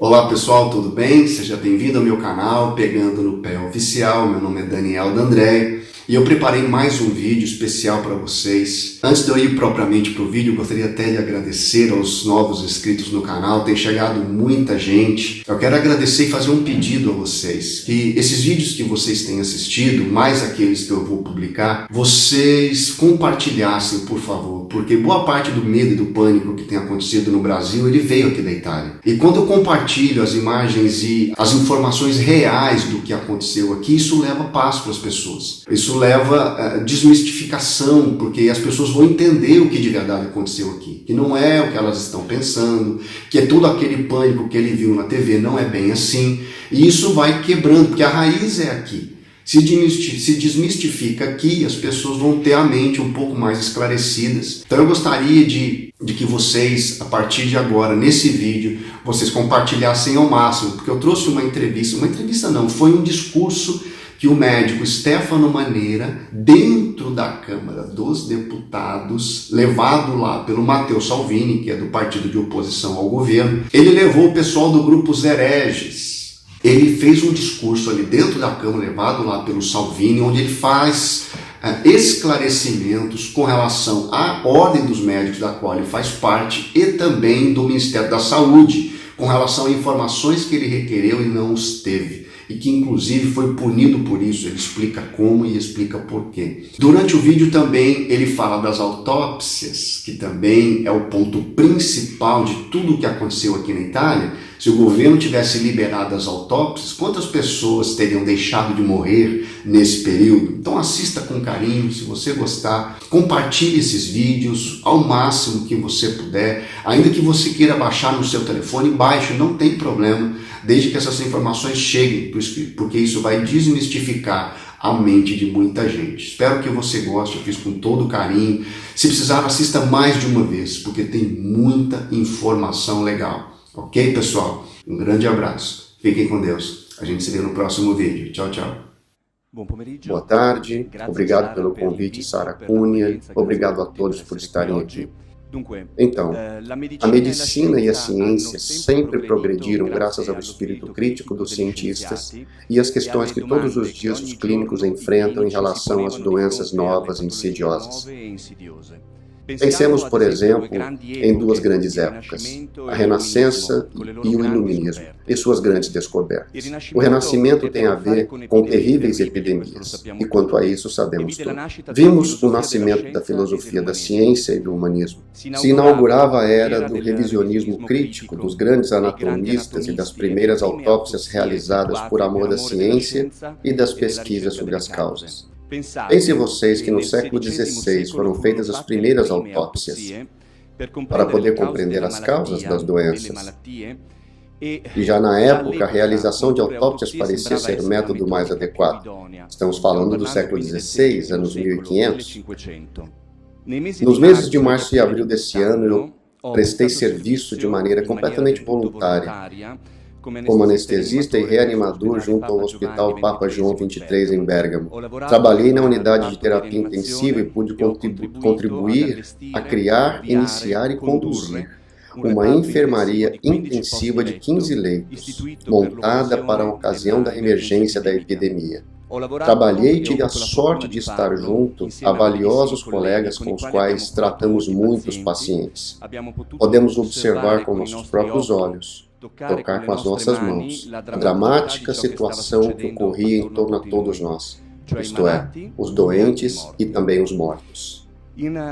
Olá pessoal, tudo bem? Seja bem-vindo ao meu canal Pegando no Pé Oficial. Meu nome é Daniel D'André e eu preparei mais um vídeo especial para vocês. Antes de eu ir propriamente para o vídeo, eu gostaria até de agradecer aos novos inscritos no canal. Tem chegado muita gente. Eu quero agradecer e fazer um pedido a vocês, que esses vídeos que vocês têm assistido, mais aqueles que eu vou publicar, vocês compartilhassem, por favor, porque boa parte do medo e do pânico que tem acontecido no Brasil, ele veio aqui da Itália. E quando eu compartilho as imagens e as informações reais do que aconteceu aqui, isso leva paz para as pessoas. Isso leva desmistificação, porque as pessoas vão entender o que de verdade aconteceu aqui. Que não é o que elas estão pensando, que é todo aquele pânico que ele viu na TV, não é bem assim. E isso vai quebrando, porque a raiz é aqui. Se desmistifica aqui, as pessoas vão ter a mente um pouco mais esclarecidas. Então eu gostaria de que vocês, a partir de agora, nesse vídeo, vocês compartilhassem ao máximo, porque eu trouxe uma entrevista não, foi um discurso que o médico Stefano Maneira, dentro da Câmara dos Deputados, levado lá pelo Matteo Salvini, que é do partido de oposição ao governo, ele levou o pessoal do grupo Os Hereges. Ele fez um discurso ali dentro da Câmara, levado lá pelo Salvini, onde ele faz esclarecimentos com relação à ordem dos médicos, da qual ele faz parte, e também do Ministério da Saúde, com relação a informações que ele requereu e não os teve. E que inclusive foi punido por isso. Ele explica como e explica por quê. Durante o vídeo também ele fala das autópsias, que também é o ponto principal de tudo o que aconteceu aqui na Itália. Se o governo tivesse liberado as autópsias, quantas pessoas teriam deixado de morrer nesse período? Então assista com carinho, se você gostar, compartilhe esses vídeos ao máximo que você puder. Ainda que você queira baixar no seu telefone, baixe, não tem problema, desde que essas informações cheguem, porque isso vai desmistificar a mente de muita gente. Espero que você goste, eu fiz com todo carinho. Se precisar, assista mais de uma vez, porque tem muita informação legal. Ok, pessoal? Um grande abraço. Fiquem com Deus. A gente se vê no próximo vídeo. Tchau, tchau. Boa tarde. Obrigado pelo convite, Sara Cunha. Obrigado a todos por estarem aqui. Então, a medicina e a ciência sempre progrediram graças ao espírito crítico dos cientistas e às questões que todos os dias os clínicos enfrentam em relação às doenças novas e insidiosas. Pensemos, por exemplo, em duas grandes épocas, a Renascença e o Iluminismo, e suas grandes descobertas. O Renascimento tem a ver com terríveis epidemias, e quanto a isso sabemos tudo. Vimos o nascimento da filosofia da ciência e do humanismo. Se inaugurava a era do revisionismo crítico, dos grandes anatomistas e das primeiras autópsias realizadas por amor da ciência e das pesquisas sobre as causas. Pensem vocês que no século XVI foram feitas as primeiras autópsias para poder compreender as causas das doenças. E já na época, a realização de autópsias parecia ser o método mais adequado. Estamos falando do século XVI, anos 1500. Nos meses de março e abril desse ano, eu prestei serviço de maneira completamente voluntária, como anestesista e reanimador junto ao Hospital Papa João XXIII em Bérgamo. Trabalhei na unidade de terapia intensiva e pude contribuir a criar, iniciar e conduzir uma enfermaria intensiva de 15 leitos, montada para a ocasião da emergência da epidemia. Trabalhei e tive a sorte de estar junto a valiosos colegas com os quais tratamos muitos pacientes. Podemos observar com nossos próprios olhos, tocar com as nossas mãos, a dramática situação que ocorria em torno a todos nós, isto é, os doentes e também os mortos.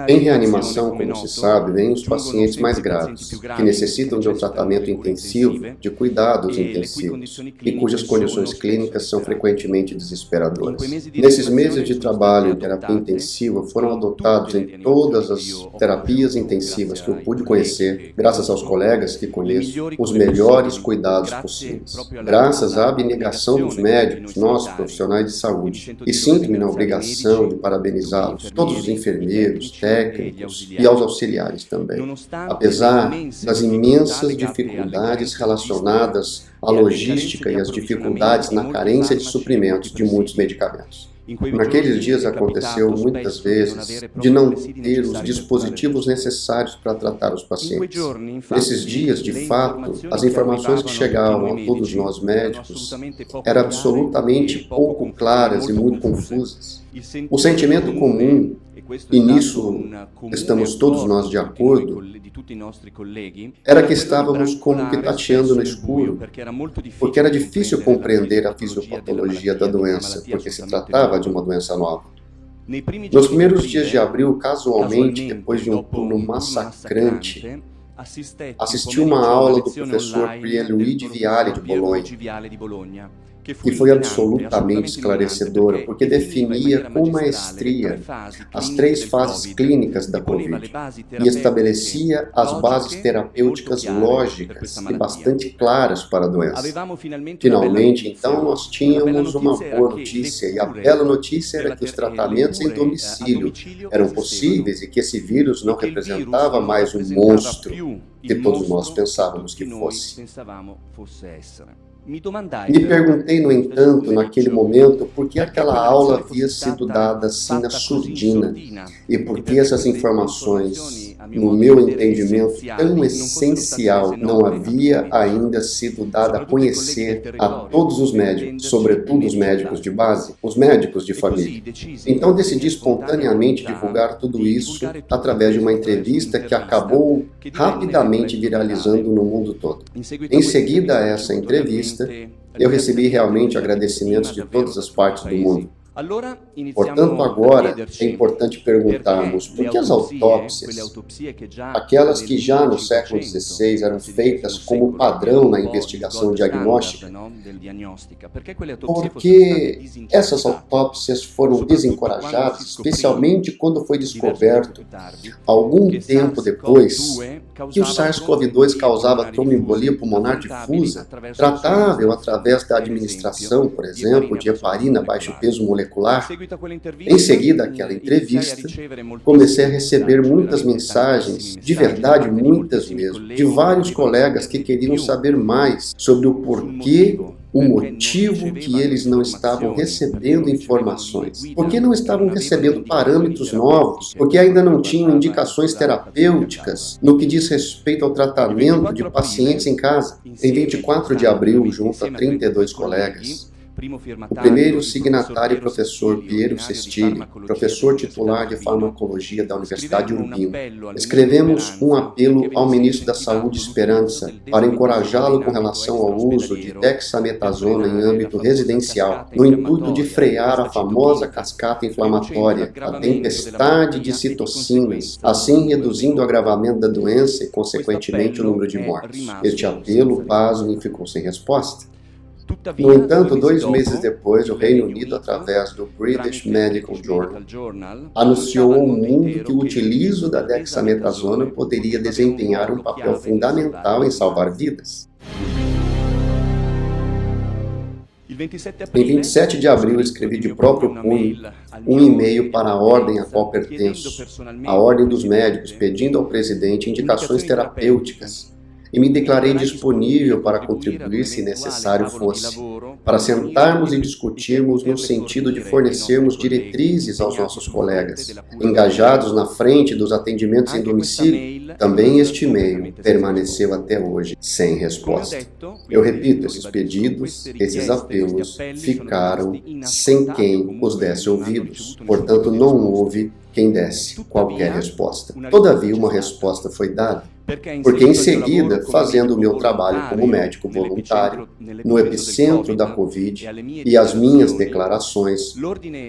Em reanimação, como se sabe, vêm os pacientes mais graves, que necessitam de um tratamento intensivo, de cuidados intensivos, e cujas condições clínicas são frequentemente desesperadoras. Nesses meses de trabalho em terapia intensiva, foram adotados em todas as terapias intensivas que eu pude conhecer, graças aos colegas que conheço, os melhores cuidados possíveis. Graças à abnegação dos médicos, nós, profissionais de saúde, e sinto-me na obrigação de parabenizá-los, todos os enfermeiros, técnicos e aos auxiliares também. Apesar das imensas dificuldades relacionadas à logística e às dificuldades na carência de suprimentos de muitos medicamentos. Naqueles dias aconteceu muitas vezes de não ter os dispositivos necessários para tratar os pacientes. Nesses dias, de fato, as informações que chegavam a todos nós médicos eram absolutamente pouco claras e muito confusas. O sentimento comum, e nisso estamos todos nós de acordo, era que estávamos como que tateando no escuro, porque era difícil compreender a fisiopatologia da doença, porque se tratava de uma doença nova. Nos primeiros dias de abril, casualmente, depois de um turno massacrante, assisti uma aula do professor Pierluigi Viale de Bolonha, que foi absolutamente esclarecedora, porque definia com maestria as 3 fases clínicas da Covid e estabelecia as bases terapêuticas lógicas e bastante claras para a doença. Finalmente, então, nós tínhamos uma boa notícia, e a bela notícia era que os tratamentos em domicílio eram possíveis e que esse vírus não representava mais um monstro que todos nós pensávamos que fosse. Me perguntei, no entanto, naquele momento, por que aquela aula havia sido dada assim na surdina e por que essas informações, no meu entendimento, tão essencial, não havia ainda sido dada a conhecer a todos os médicos, sobretudo os médicos de base, os médicos de família. Então decidi espontaneamente divulgar tudo isso através de uma entrevista que acabou rapidamente viralizando no mundo todo. Em seguida a essa entrevista, eu recebi realmente agradecimentos de todas as partes do mundo. Portanto, agora é importante perguntarmos por que as autópsias, aquelas que já no século XVI eram feitas como padrão na investigação diagnóstica, por que essas autópsias foram desencorajadas, especialmente quando foi descoberto, algum tempo depois, que o SARS-CoV-2 causava tromboembolia pulmonar difusa, tratável através da administração, por exemplo, de heparina baixo peso molecular. Em seguida àquela entrevista, comecei a receber muitas mensagens, de verdade muitas mesmo, de vários colegas que queriam saber mais sobre o porquê, o motivo que eles não estavam recebendo informações. Por que não estavam recebendo parâmetros novos? Porque ainda não tinham indicações terapêuticas no que diz respeito ao tratamento de pacientes em casa. Em 24 de abril, junto a 32 colegas, o primeiro signatário, professor Piero Sestili, professor titular de farmacologia da Universidade de Urbino, escrevemos um apelo ao ministro da Saúde, Speranza, para encorajá-lo com relação ao uso de dexametasona em âmbito residencial, no intuito de frear a famosa cascata inflamatória, a tempestade de citocinas, assim reduzindo o agravamento da doença e, consequentemente, o número de mortes. Este apelo, pasmem, ficou sem resposta. No entanto, 2 meses depois, o Reino Unido, através do British Medical Journal, anunciou ao mundo que o utilizo da dexametasona poderia desempenhar um papel fundamental em salvar vidas. Em 27 de abril, escrevi de próprio punho um e-mail para a ordem a qual pertenço, a Ordem dos Médicos, pedindo ao presidente indicações terapêuticas, e me declarei disponível para contribuir se necessário fosse, para sentarmos e discutirmos no sentido de fornecermos diretrizes aos nossos colegas, engajados na frente dos atendimentos em domicílio. Também este e-mail permaneceu até hoje sem resposta. Eu repito, esses pedidos, esses apelos ficaram sem quem os desse ouvidos. Portanto, não houve quem desse qualquer resposta. Todavia, uma resposta foi dada, porque em seguida, fazendo o meu trabalho como médico voluntário, no epicentro da Covid e as minhas declarações,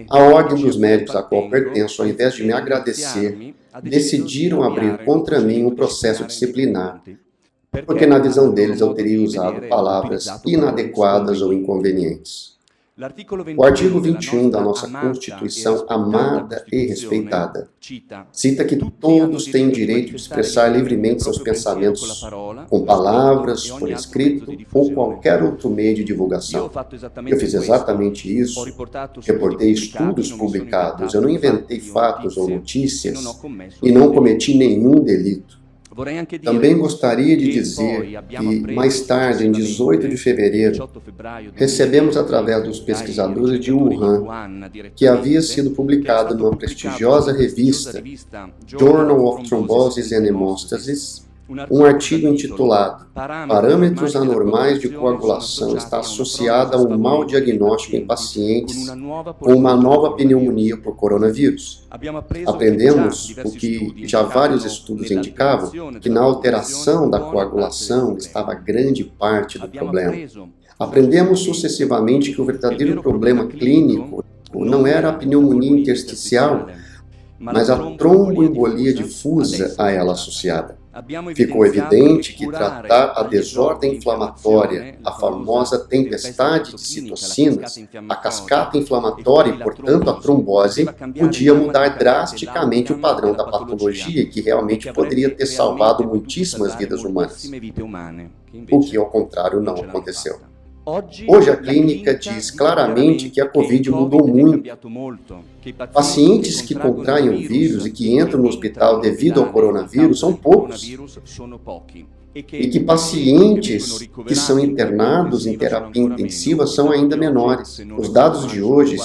a Ordem dos Médicos a qual pertenço, ao invés de me agradecer, decidiram abrir contra mim um processo disciplinar, porque na visão deles eu teria usado palavras inadequadas ou inconvenientes. O artigo 21 da nossa Constituição, amada e respeitada, cita que todos têm direito de expressar livremente seus pensamentos com palavras, por escrito ou qualquer outro meio de divulgação. Eu fiz exatamente isso, reportei estudos publicados, eu não inventei fatos ou notícias e não cometi nenhum delito. Também gostaria de dizer que, mais tarde, em 18 de fevereiro, recebemos através dos pesquisadores de Wuhan que havia sido publicado numa prestigiosa revista, Journal of Thrombosis and Hemostasis, um artigo intitulado Parâmetros anormais de coagulação está associada a um mau diagnóstico em pacientes com uma nova pneumonia por coronavírus. Aprendemos o que já vários estudos indicavam, que na alteração da coagulação estava grande parte do problema. Aprendemos sucessivamente que o verdadeiro problema clínico não era a pneumonia intersticial, mas a tromboembolia difusa a ela associada. Ficou evidente que tratar a desordem inflamatória, a famosa tempestade de citocinas, a cascata inflamatória e, portanto, a trombose, podia mudar drasticamente o padrão da patologia e que realmente poderia ter salvado muitíssimas vidas humanas. O que, ao contrário, não aconteceu. Hoje a clínica diz claramente que a Covid mudou muito. Pacientes que contraem o vírus e que entram no hospital devido ao coronavírus são poucos. E que pacientes que são internados em terapia intensiva são ainda menores. Os dados de hoje,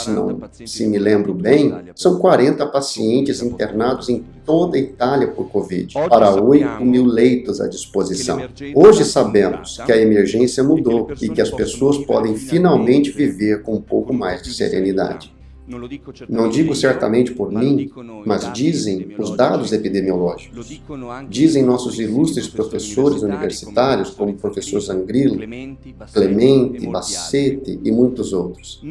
se me lembro bem, são 40 pacientes internados em toda a Itália por Covid, para 8.000 leitos à disposição. Hoje sabemos que a emergência mudou e que as pessoas podem finalmente viver com um pouco mais de serenidade. Não digo certamente por mim, mas dizem os dados epidemiológicos. Dizem nossos ilustres professores universitários, como o professor Zangrillo, Clemente, Bassetti e muitos outros.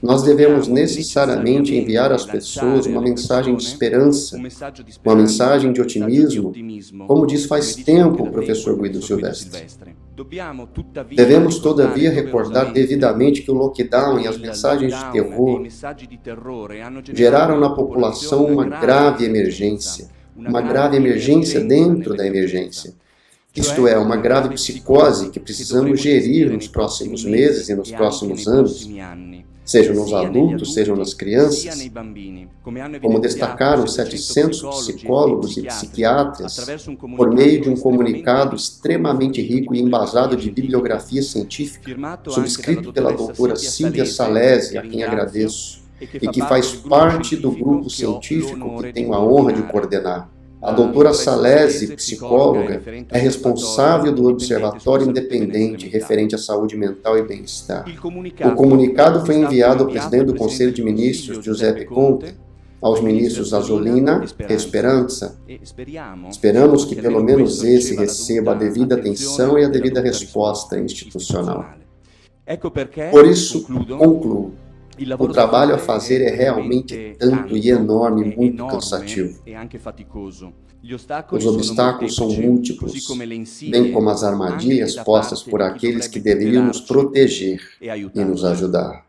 Nós devemos necessariamente enviar às pessoas uma mensagem de esperança, uma mensagem de otimismo, como diz faz tempo o professor Guido Silvestre. Devemos, todavia, recordar devidamente que o lockdown e as mensagens de terror geraram na população uma grave emergência dentro da emergência. Isto é, uma grave psicose que precisamos gerir nos próximos meses e nos próximos anos, sejam nos adultos, sejam nas crianças, como destacaram 700 psicólogos e psiquiatras por meio de um comunicado extremamente rico e embasado de bibliografia científica, subscrito pela doutora Silvia Salesi, a quem agradeço, e que faz parte do grupo científico que tenho a honra de coordenar. A doutora Salesi, psicóloga, é responsável do Observatório Independente referente à saúde mental e bem-estar. O comunicado foi enviado ao presidente do Conselho de Ministros, Giuseppe Conte, aos ministros Azzolina e Speranza. Esperamos que pelo menos esse receba a devida atenção e a devida resposta institucional. Por isso, concluo. O trabalho a fazer é realmente tanto e enorme e muito cansativo. Os obstáculos são múltiplos, bem como as armadilhas postas por aqueles que deveriam nos proteger e nos ajudar.